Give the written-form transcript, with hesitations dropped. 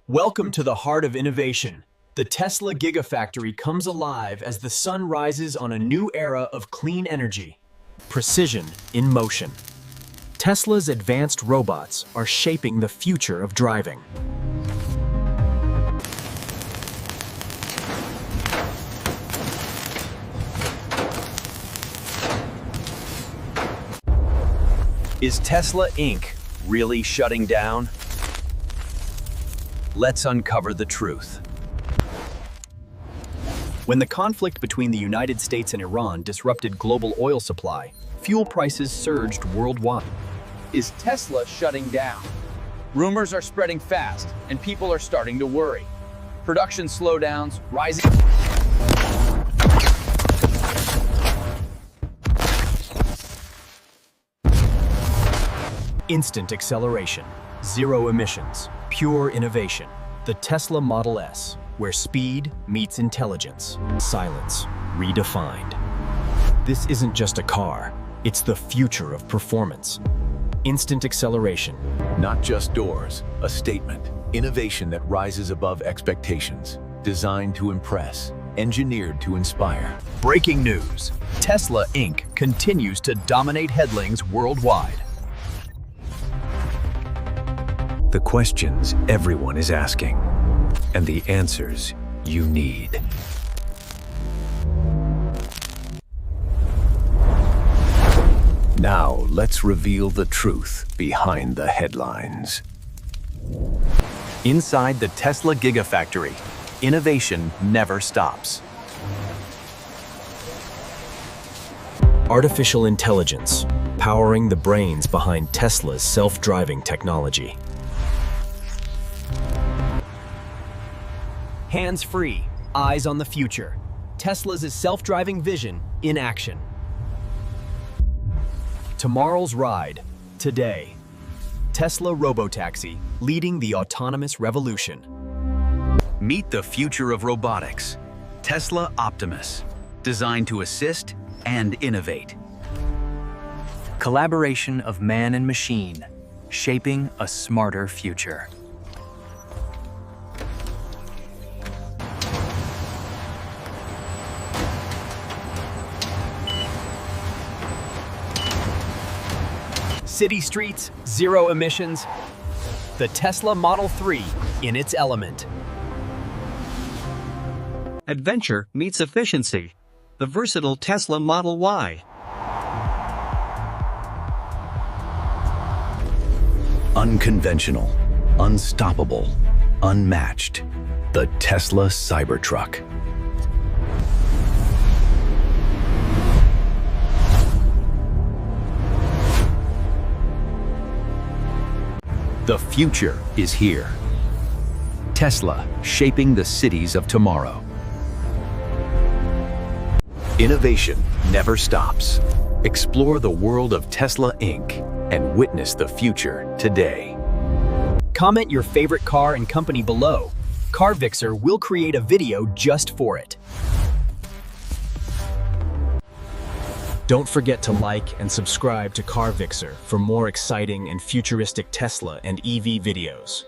Welcome to the heart of innovation. The Tesla Gigafactory comes alive as the sun rises on a new era of clean energy. Precision in motion. Tesla's advanced robots are shaping the future of driving. Is Tesla Inc. really shutting down? Let's uncover the truth. When the conflict between the United States and Iran disrupted global oil supply, fuel prices surged worldwide. Is Tesla shutting down? Rumors are spreading fast, and people are starting to worry. Production slowdowns, rising... Instant acceleration, zero emissions, pure innovation. The Tesla Model S, where speed meets intelligence. Silence, redefined. This isn't just a car, it's the future of performance. Instant acceleration. Not just doors, a statement. Innovation that rises above expectations. Designed to impress, engineered to inspire. Breaking news. Tesla Inc. continues to dominate headlines worldwide. The questions everyone is asking, and the answers you need. Now, let's reveal the truth behind the headlines. Inside the Tesla Gigafactory, innovation never stops. Artificial intelligence, powering the brains behind Tesla's self-driving technology. Hands-free, eyes on the future. Tesla's self-driving vision in action. Tomorrow's ride, today. Tesla Robotaxi, leading the autonomous revolution. Meet the future of robotics. Tesla Optimus, designed to assist and innovate. Collaboration of man and machine, shaping a smarter future. City streets, zero emissions. The Tesla Model 3 in its element. Adventure meets efficiency. The versatile Tesla Model Y. Unconventional, unstoppable, unmatched. The Tesla Cybertruck. The future is here. Tesla, shaping the cities of tomorrow. Innovation never stops. Explore the world of Tesla Inc. and witness the future today. Comment your favorite car and company below. CarVixer will create a video just for it. Don't forget to like and subscribe to CarVixer for more exciting and futuristic Tesla and EV videos.